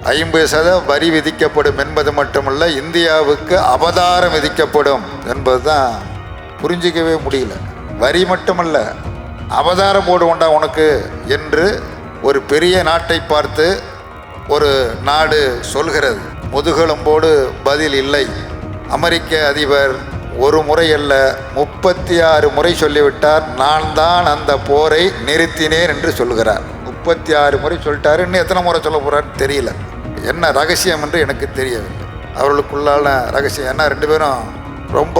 50% வரி விதிக்கப்படும் என்பது மட்டுமல்ல, இந்தியாவுக்கு அபதாரம் விதிக்கப்படும் என்பது தான் புரிஞ்சிக்கவே முடியல. வரி மட்டுமல்ல, அபதாரம் போடுவோண்டா உனக்கு என்று ஒரு பெரிய நாட்டை பார்த்து ஒரு நாடு சொல்கிறது. முதுகெலும்போடு பதில் இல்லை. அமெரிக்க அதிபர் ஒரு முறை அல்ல 36 முறை சொல்லிவிட்டார், நான் தான் அந்த போரை நிறுத்தினேன் என்று சொல்கிறார். 36 முறை சொல்லிட்டாரு. இன்னும் எத்தனை முறை சொல்ல போறான்னு தெரியல. என்ன ரகசியம் என்று எனக்கு தெரியவில்லை. அவர்களுக்குள்ளான ரகசியம் என்ன, 2 பேரும் ரொம்ப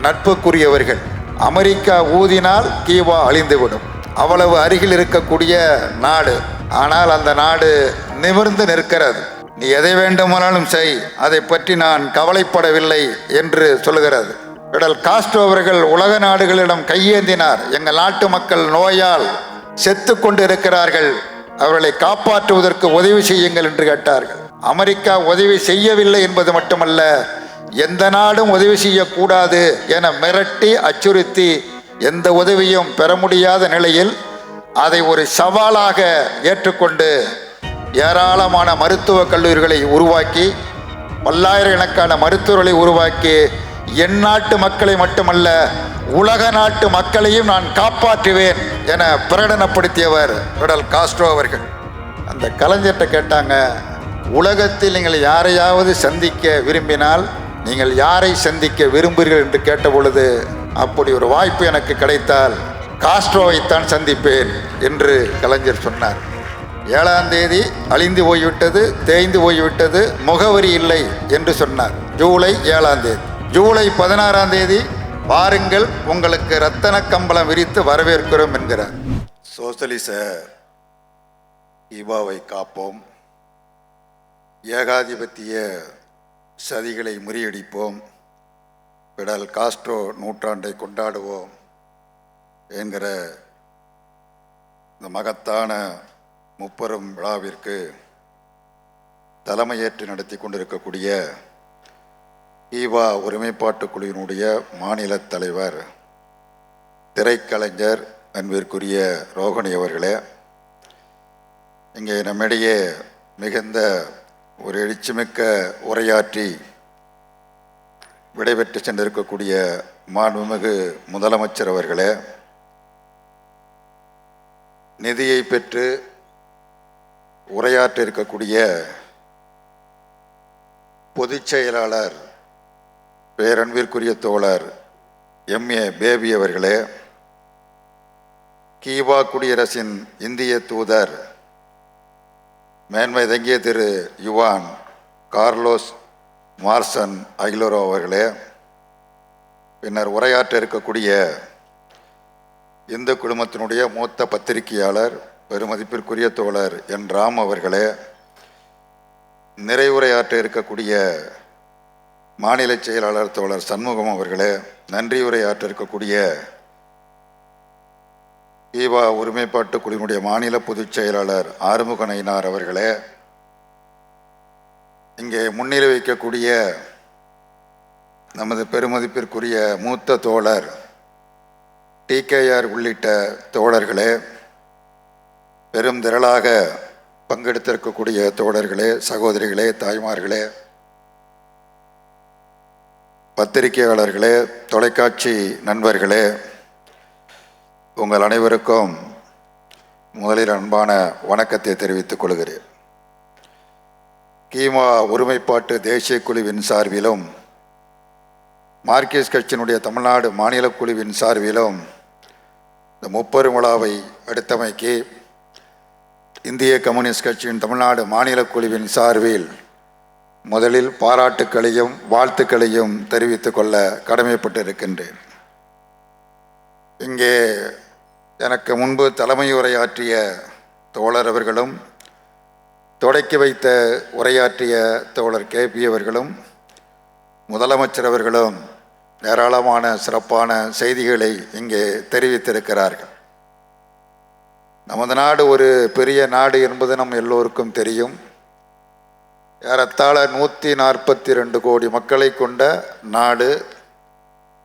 நட்புக்குரியவர்கள். அமெரிக்கா ஊதினால் கியூபா அழிந்துவிடும், அவ்வளவு அருகில் இருக்கக்கூடிய நாடு. ஆனால் அந்த நாடு நிமிர்ந்து நிற்கிறது. நீ எதை வேண்டுமானாலும் செய், அதை பற்றி நான் கவலைப்படவில்லை என்று சொல்கிறது. பிடல் காஸ்ட்ரோ அவர்கள் உலக நாடுகளிடம் கையேந்தினார். எங்கள் நாட்டு மக்கள் நோயால் செத்து கொண்டு இருக்கிறார்கள், அவர்களை காப்பாற்றுவதற்கு உதவி செய்யுங்கள் என்று கேட்டார்கள். அமெரிக்கா உதவி செய்யவில்லை என்பது மட்டுமல்ல, எந்த நாடும் உதவி செய்யக்கூடாது என மிரட்டி அச்சுறுத்தி எந்த உதவியும் பெற முடியாத நிலையில் அதை ஒரு சவாலாக ஏற்றுக்கொண்டு ஏராளமான மருத்துவக் கல்லூரிகளை உருவாக்கி, பல்லாயிரக்கணக்கான மருத்துவர்களை உருவாக்கி, என் நாட்டு மக்களை மட்டுமல்ல உலக நாட்டு மக்களையும் நான் காப்பாற்றுவேன் என பிரகடனப்படுத்தியவர் பிடல் காஸ்ட்ரோ அவர்கள். அந்த கலைஞர்கிட்ட கேட்டாங்க, உலகத்தில் நீங்கள் யாரையாவது சந்திக்க விரும்பினால் நீங்கள் யாரை சந்திக்க விரும்புகிறீர்கள் என்று கேட்ட பொழுது, அப்படி ஒரு வாய்ப்பு எனக்கு கிடைத்தால் காஸ்ட்ரோவைத்தான் சந்திப்பேன் என்று கலைஞர் சொன்னார். 7ஆம் தேதி அழிந்து போய்விட்டது, தேய்ந்து போய்விட்டது, முகவரி இல்லை என்று சொன்னார். ஜூலை 7ஆம் தேதி. ஜூலை 16ஆம் தேதி வாருங்கள், உங்களுக்கு ரத்தன கம்பளம் விரித்து வரவேற்கிறோம் என்கிறார். சோசலிச கியூபாவை காப்போம், ஏகாதிபத்திய சதிகளை முறியடிப்போம், பிடல் காஸ்ட்ரோ நூற்றாண்டை கொண்டாடுவோம் என்கிற இந்த மகத்தான முப்பெரும் விழாவிற்கு தலைமையேற்று நடத்தி கொண்டிருக்கக்கூடிய கியூபா ஒருமைப்பாட்டு குழுவினுடைய மாநில தலைவர் திரைக்கலைஞர் அன்பிற்குரிய ரோகிணி அவர்களே, இங்கே நம்மிடையே மிகுந்த ஒரு எழுச்சிமிக்க உரையாற்றி விடைபெற்று சென்றிருக்கக்கூடிய மாண்புமிகு முதலமைச்சர் அவர்களே, நிதியை பெற்று உரையாற்ற இருக்கக்கூடிய பொதுச் செயலாளர் பேரன்பிற்குரிய தோழர் எம்ஏ பேபி அவர்களே, கியூபா குடியரசின் இந்திய தூதர் மேன்மை தங்கிய திரு யுவான் கார்லோஸ் மார்சன் அகிலோரோ அவர்களே, பின்னர் உரையாற்ற இருக்கக்கூடிய இந்து குழுமத்தினுடைய மூத்த பத்திரிகையாளர் பெருமதிப்பிற்குரிய தோழர் என் ராம் அவர்களே, நிறைவுரையாற்ற இருக்கக்கூடிய மாநில செயலாளர் தோழர் சண்முகம் அவர்களே, நன்றியுரையாற்ற இருக்கக்கூடிய கியூபா ஒருமைப்பாட்டு குழுவினுடைய மாநில பொதுச் செயலாளர் ஆறுமுக நயினார் அவர்களே, இங்கே முன்னிலை வைக்கக்கூடிய நமது பெருமதிப்பிற்குரிய மூத்த தோழர் டிகேஆர் உள்ளிட்ட தோழர்களே, பெரும் திரளாக பங்கெடுத்திருக்கக்கூடிய தோழர்களே, சகோதரிகளே, தாய்மார்களே, பத்திரிகையாளர்களே, தொலைக்காட்சி நண்பர்களே, உங்கள் அனைவருக்கும் முதலில் அன்பான வணக்கத்தை தெரிவித்துக் கொள்கிறேன். கியூபா ஒருமைப்பாட்டு தேசிய குழுவின் சார்பிலும் மார்க்சிஸ்ட் கட்சியினுடைய தமிழ்நாடு மாநில குழுவின் சார்பிலும் இந்த முப்பெரும் விழாவை அடுத்தமைக்கு இந்திய கம்யூனிஸ்ட் கட்சியின் தமிழ்நாடு மாநில குழுவின் சார்பில் முதலில் பாராட்டுக்களையும் வாழ்த்துக்களையும் தெரிவித்துக் கொள்ள கடமைப்பட்டு இருக்கின்றேன். இங்கே எனக்கு முன்பு தலைமை உரையாற்றிய தோழர் அவர்களும் தொடக்கி வைத்த உரையாற்றிய தோழர் கேபி அவர்களும் முதலமைச்சர் அவர்களும் ஏராளமான சிறப்பான செய்திகளை இங்கே தெரிவித்திருக்கிறார்கள். நமது நாடு ஒரு பெரிய நாடு என்பது நம் எல்லோருக்கும் தெரியும். ஏறத்தாழ 142 கோடி மக்களை கொண்ட நாடு,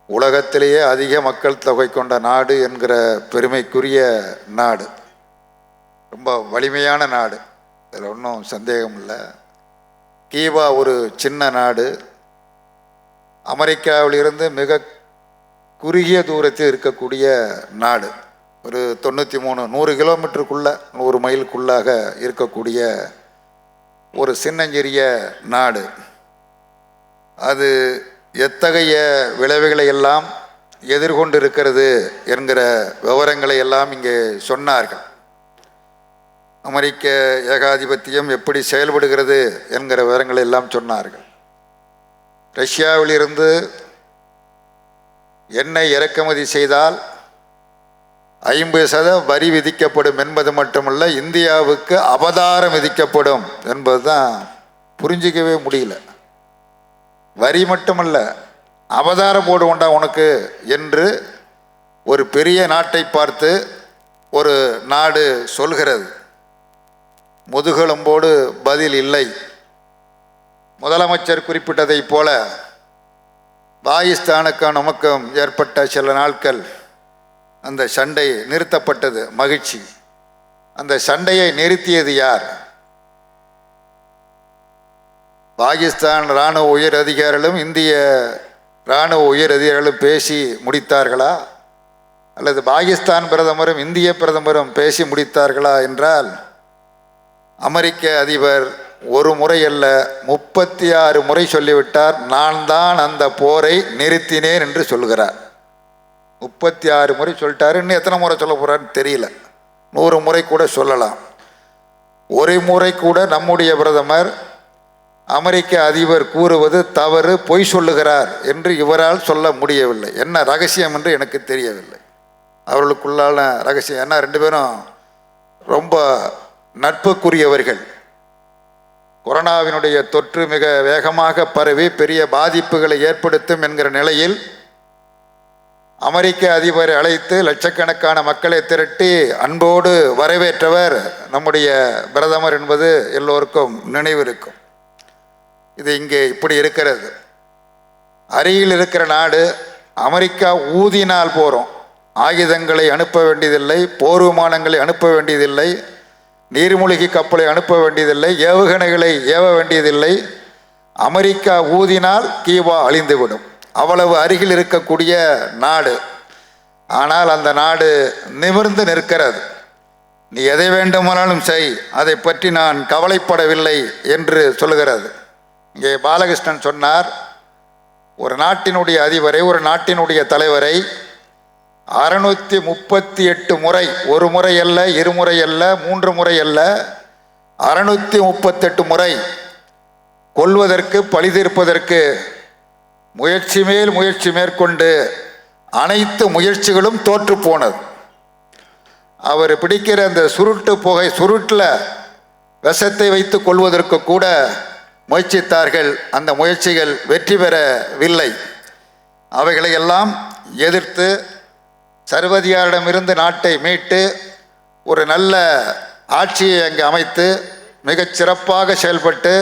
உலகத்திலேயே அதிக மக்கள் தொகை கொண்ட நாடு என்கிற பெருமைக்குரிய நாடு, ரொம்ப வலிமையான நாடு. இதில் ஒன்றும் சந்தேகம் இல்லை. கியூபா ஒரு சின்ன நாடு. அமெரிக்காவிலிருந்து மிக குறுகிய தூரத்தில் இருக்கக்கூடிய நாடு. ஒரு 100 கிலோமீட்டருக்குள்ளே 100 மைலுக்குள்ளாக இருக்கக்கூடிய ஒரு சின்னஞ்சிறிய நாடு. அது எத்தகைய விளைவுகளை எல்லாம் எதிர்கொண்டு இருக்கிறது என்கிற விவரங்களை எல்லாம் இங்கே சொன்னார்கள். அமெரிக்க ஏகாதிபத்தியம் எப்படி செயல்படுகிறது என்கிற விவரங்களை எல்லாம் சொன்னார்கள். ரஷ்யாவிலிருந்து எண்ணெய் இறக்குமதி செய்தால் 50% வரி விதிக்கப்படும் என்பது மட்டுமல்ல, இந்தியாவுக்கு அபதாரம் விதிக்கப்படும் என்பது தான் புரிஞ்சிக்கவே முடியல. வரி மட்டுமல்ல, அபதாரம் போடுவோண்டா உனக்கு என்று ஒரு பெரிய நாட்டை பார்த்து ஒரு நாடு சொல்கிறது. முதுகெலும்போடு பதில் இல்லை. முதலமைச்சர் குறிப்பிட்டதைப் போல பாகிஸ்தானுக்கும் நமக்கும் ஏற்பட்ட சில நாட்கள் அந்த சண்டை நிறுத்தப்பட்டது, மகிழ்ச்சி. அந்த சண்டையை நிறுத்தியது யார்? பாகிஸ்தான் இராணுவ உயர் அதிகாரிகளும் இந்திய இராணுவ உயர் அதிகாரிகளும் பேசி முடித்தார்களா, அல்லது பாகிஸ்தான் பிரதமரும் இந்திய பிரதமரும் பேசி முடித்தார்களா என்றால், அமெரிக்க அதிபர் ஒரு முறை அல்ல 36 முறை சொல்லிவிட்டார், நான் தான் அந்த போரை நிறுத்தினேன் என்று சொல்கிறார். 36 முறை சொல்லிட்டாரு. இன்னும் எத்தனை முறை சொல்ல போறாருன்னு தெரியல. 100 முறை கூட சொல்லலாம். ஒரு முறை கூட நம்முடைய பிரதமர் அமெரிக்க அதிபர் கூறுவது தவறு, பொய் சொல்லுகிறார் என்று இவரால் சொல்ல முடியவில்லை. என்ன ரகசியம் என்று எனக்கு தெரியவில்லை. அவர்களுக்குள்ளான ரகசியம் என்ன? 2 பேரும் ரொம்ப நட்புக்குரியவர்கள். கொரோனாவினுடைய தொற்று மிக வேகமாக பரவி பெரிய பாதிப்புகளை ஏற்படுத்தும் என்கிற நிலையில் அமெரிக்க அதிபரை அழைத்து லட்சக்கணக்கான மக்களை திரட்டி அன்போடு வரவேற்றவர் நம்முடைய பிரதமர் என்பது எல்லோருக்கும் நினைவிருக்கும். இது இங்கே இப்படி இருக்கிறது. அருகில் இருக்கிற நாடு அமெரிக்கா ஊதினால் போகிறோம். ஆயுதங்களை அனுப்ப வேண்டியதில்லை, போர் விமானங்களை அனுப்ப வேண்டியதில்லை, நீர்மூழ்கி கப்பலை அனுப்ப வேண்டியதில்லை, ஏவுகணைகளை ஏவ வேண்டியதில்லை. அமெரிக்கா ஊதினால் கியூபா அழிந்துவிடும். அவ்வளவு அருகில் இருக்கக்கூடிய நாடு. ஆனால் அந்த நாடு நிமிர்ந்து நிற்கிறது. நீ எதை வேண்டுமானாலும் செய், அதை பற்றி நான் கவலைப்படவில்லை என்று சொல்கிறது. இங்கே பாலகிருஷ்ணன் சொன்னார், ஒரு நாட்டினுடைய அதிபரை, ஒரு நாட்டினுடைய தலைவரை 638 முறை, ஒரு முறை அல்ல, 2 முறை அல்ல, 3 முறை அல்ல, 638 முறை கொல்வதற்கு, பழி தீர்ப்பதற்கு முயற்சி மேல் முயற்சி மேற்கொண்டு அனைத்து முயற்சிகளும் தோற்று போனது. அவர் பிடிக்கிற அந்த சுருட்டு புகை, சுருட்டில் விஷத்தை வைத்து கொள்வதற்கு கூட முயற்சித்தார்கள். அந்த முயற்சிகள் வெற்றி பெறவில்லை. அவைகளை எல்லாம் எதிர்த்து சர்வதிகாரிடமிருந்து நாட்டை மீட்டு ஒரு நல்ல ஆட்சியை அங்கு அமைத்து மிகச் சிறப்பாக செயல்பட்டு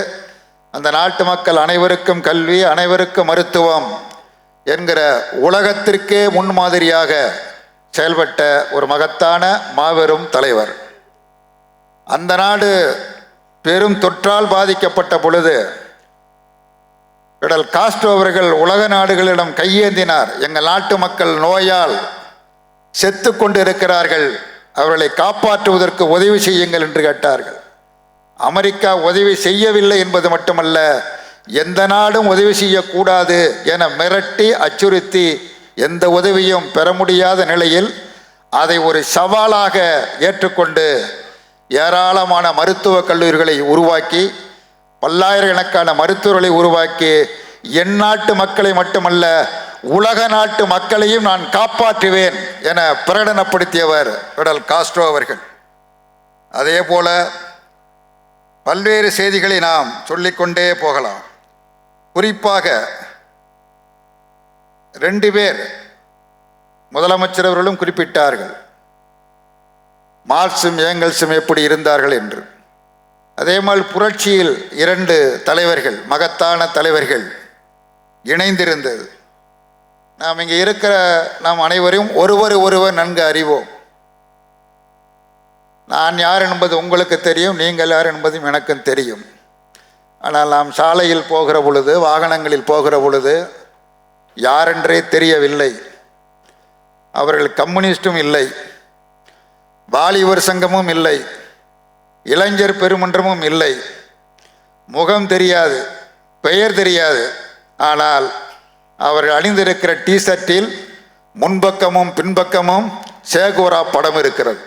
அந்த நாட்டு மக்கள் அனைவருக்கும் கல்வி, அனைவருக்கும் மருத்துவம் என்கிற உலகத்திற்கே முன்மாதிரியாக செயல்பட்ட ஒரு மகத்தான மாபெரும் தலைவர். அந்த நாடு பெரும் தொற்றால் பாதிக்கப்பட்ட பொழுது பிடல் காஸ்ட்ரோ அவர்கள் உலக நாடுகளிடம் கையேந்தினார். எங்கள் நாட்டு மக்கள் நோயால் செத்து கொண்டு இருக்கிறார்கள், அவர்களை காப்பாற்றுவதற்கு உதவி செய்யுங்கள் என்று கேட்டார்கள். அமெரிக்கா உதவி செய்யவில்லை என்பது மட்டுமல்ல, எந்த நாடும் உதவி செய்யக்கூடாது என மிரட்டி அச்சுறுத்தி எந்த உதவியும் பெற முடியாத நிலையில் அதை ஒரு சவாலாக ஏற்றுக்கொண்டு ஏராளமான மருத்துவக் கல்லூரிகளை உருவாக்கி, பல்லாயிரக்கணக்கான மருத்துவர்களை உருவாக்கி, என் நாட்டு மக்களை மட்டுமல்ல உலக நாட்டு மக்களையும் நான் காப்பாற்றுவேன் என பிரகடனப்படுத்தியவர் பிடல் காஸ்ட்ரோ அவர்கள். அதே போல பல்வேறு செய்திகளை நாம் சொல்லிக்கொண்டே போகலாம். குறிப்பாக 2 பேர் முதலமைச்சர் அவர்களும் குறிப்பிட்டார்கள், மார்க்சும் ஏங்கல்ஸும் எப்படி இருந்தார்கள் என்று. அதே மாதிரி புரட்சியில் 2 தலைவர்கள், மகத்தான தலைவர்கள் இணைந்திருந்தது. நாம் இங்கே இருக்கிற நாம் அனைவரையும் ஒருவர் நன்கு அறிவோம். நான் யார் என்பது உங்களுக்கு தெரியும், நீங்கள் யார் என்பதும் எனக்கும் தெரியும். ஆனால் நாம் சாலையில் போகிற பொழுது, வாகனங்களில் போகிற பொழுது யாரென்றே தெரியவில்லை. அவர்கள் கம்யூனிஸ்டும் இல்லை, வாலிபர் சங்கமும் இல்லை, இளைஞர் பெருமன்றமும் இல்லை. முகம் தெரியாது, பெயர் தெரியாது. ஆனால் அவர்கள் அணிந்திருக்கிற டிஷர்ட்டில் முன்பக்கமும் பின்பக்கமும் சேகோரா படம் இருக்கிறது.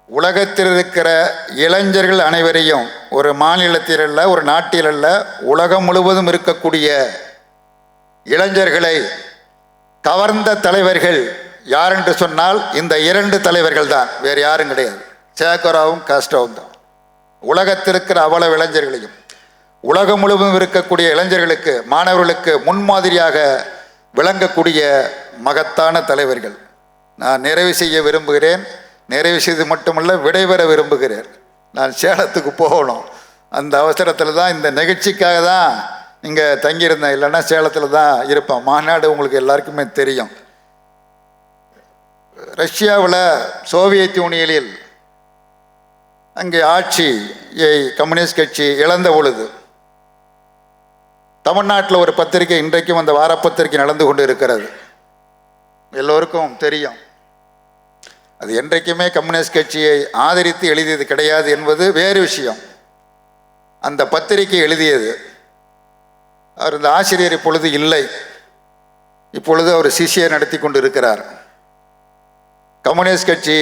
உலகத்தில் இருக்கிற இளைஞர்கள் அனைவரையும், ஒரு மாநிலத்தில் அல்ல, ஒரு நாட்டில் அல்ல, உலகம் முழுவதும் இருக்கக்கூடிய இளைஞர்களை கவர்ந்த தலைவர்கள் யார் என்று சொன்னால் இந்த இரண்டு தலைவர்கள் தான், வேறு யாரும் கிடையாது. சேகோராவும் காஸ்ட்ரோவும் தான். உலகத்தில் இருக்கிற அவ்வளவு இளைஞர்களையும், உலகம் முழுவதும் இருக்கக்கூடிய இளைஞர்களுக்கு, மாணவர்களுக்கு முன்மாதிரியாக விளங்கக்கூடிய மகத்தான தலைவர்கள். நான் நிறைவு செய்ய விரும்புகிறேன். நிறைவு செய்து மட்டுமல்ல, விடைபெற விரும்புகிறேன். நான் சேலத்துக்கு போகணும். அந்த அவசரத்தில் தான், இந்த நிகழ்ச்சிக்காக தான் இங்கே தங்கியிருந்தேன். இல்லைன்னா சேலத்தில் தான் இருப்பேன். மாநாடு உங்களுக்கு எல்லாருக்குமே தெரியும். ரஷ்யாவில், சோவியத் யூனியனில் அங்கே ஆட்சியை கம்யூனிஸ்ட் கட்சி இழந்த பொழுது தமிழ்நாட்டில் ஒரு பத்திரிகை, இன்றைக்கும் அந்த வாரப்பத்திரிகை நடந்து கொண்டு இருக்கிறது, எல்லோருக்கும் தெரியும். அது என்றைக்குமே கம்யூனிஸ்ட் கட்சியை ஆதரித்து எழுதியது கிடையாது என்பது வேறு விஷயம். அந்த பத்திரிகை எழுதியது. அவர் இந்த ஆசிரியர் இப்பொழுது இல்லை. இப்பொழுது அவர் சிசியை நடத்தி கொண்டு இருக்கிறார். கம்யூனிஸ்ட் கட்சி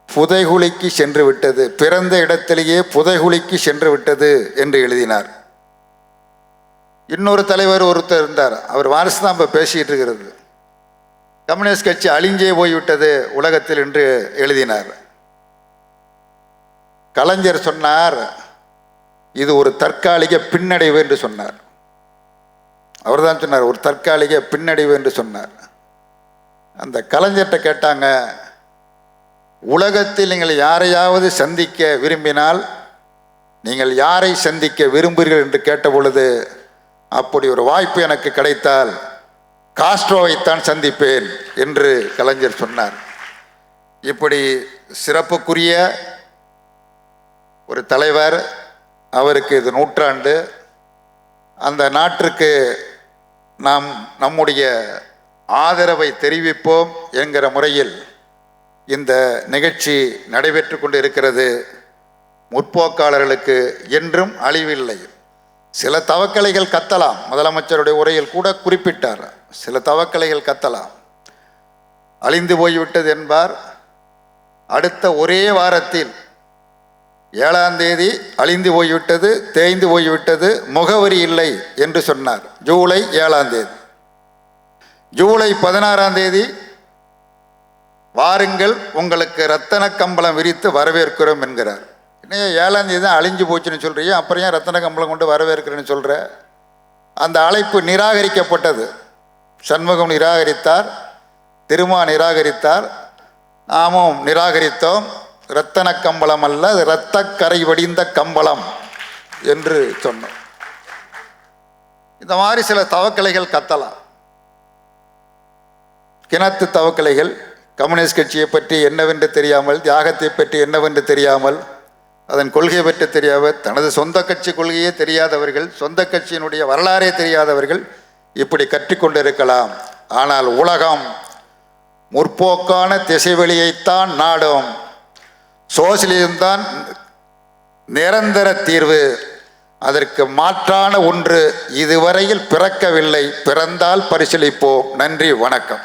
புதைகுழிக்கு சென்று விட்டது, பிறந்த இடத்திலேயே புதைகுழிக்கு சென்று விட்டது என்று எழுதினார். இன்னொரு தலைவர் ஒருத்தர் இருந்தார், அவர் வாரிசு தான் இப்போ பேசிக்கிட்டு இருக்கிறது. கம்யூனிஸ்ட் கட்சி அழிஞ்சே போய்விட்டது உலகத்தில் என்று எழுதினார். கலைஞர் சொன்னார், இது ஒரு தற்காலிக பின்னடைவு என்று சொன்னார். அவர் தான் சொன்னார், ஒரு தற்காலிக பின்னடைவு என்று சொன்னார். அந்த கலைஞர்கிட்ட கேட்டாங்க, உலகத்தில் நீங்கள் யாரையாவது சந்திக்க விரும்பினால் நீங்கள் யாரை சந்திக்க விரும்புகிறீர்கள் என்று கேட்ட பொழுது, அப்படி ஒரு வாய்ப்பு எனக்கு கிடைத்தால் காஸ்ட்ரோவைத்தான் சந்திப்பேன் என்று கலைஞர் சொன்னார். இப்படி சிறப்புக்குரிய ஒரு தலைவர், அவருக்கு இது நூற்றாண்டு. அந்த நாட்டிற்கு நாம் நம்முடைய ஆதரவை தெரிவிப்போம் என்கிற முறையில் இந்த நிகழ்ச்சி நடைபெற்று கொண்டு இருக்கிறது. முற்போக்காளர்களுக்கு என்றும் அழிவில்லை. சில தவக்கலைகள் கத்தலாம், முதலமைச்சருடைய உரையில் கூட குறிப்பிட்டார். சில தவக்கலைகள் கத்தலாம், அழிந்து போய்விட்டது என்பார். அடுத்த ஒரே வாரத்தில் 7ஆம் தேதி அழிந்து போய்விட்டது, தேய்ந்து போய்விட்டது, முகவரி இல்லை என்று சொன்னார். ஜூலை 7ஆம் தேதி. ஜூலை 16ஆம் தேதி, வாருங்கள் உங்களுக்கு ரத்தன கம்பளம் விரித்து வரவேற்கிறோம் என்கிறார். இன்னும் 7ஆம் தேதி தான் அழிஞ்சு போச்சுன்னு சொல்கிறீங்க, அப்புறம் ஏன் ரத்தன கம்பளம் கொண்டு வரவேற்கிறேன்னு சொல்கிற? அந்த அழைப்பு நிராகரிக்கப்பட்டது. சண்முகம் நிராகரித்தார், திருமா நிராகரித்தார், நாமும் நிராகரித்தோம். இரத்தன கம்பளம் அல்ல, இரத்த கரை வடிந்த கம்பளம் என்று சொன்னோம். இந்த மாதிரி சில தவக்கலைகள் கத்தலாம், கிணத்து தவக்கலைகள். கம்யூனிஸ்ட் கட்சியை பற்றி என்னவென்று தெரியாமல், தியாகத்தை பற்றி என்னவென்று தெரியாமல், அதன் கொள்கையை பற்றி தெரியாமல், தனது சொந்த கட்சி கொள்கையே தெரியாதவர்கள், சொந்த கட்சியினுடைய வரலாறே தெரியாதவர்கள் இப்படி கற்றுக்கொண்டிருக்கலாம். ஆனால் உலகம் முற்போக்கான திசைவெளியைத்தான் நாடும். சோசியலிசம்தான் நிரந்தர தீர்வு. அதற்கு மாற்றான ஒன்று இதுவரையில் பிறக்கவில்லை. பிறந்தால் பரிசீலிப்போம். நன்றி, வணக்கம்.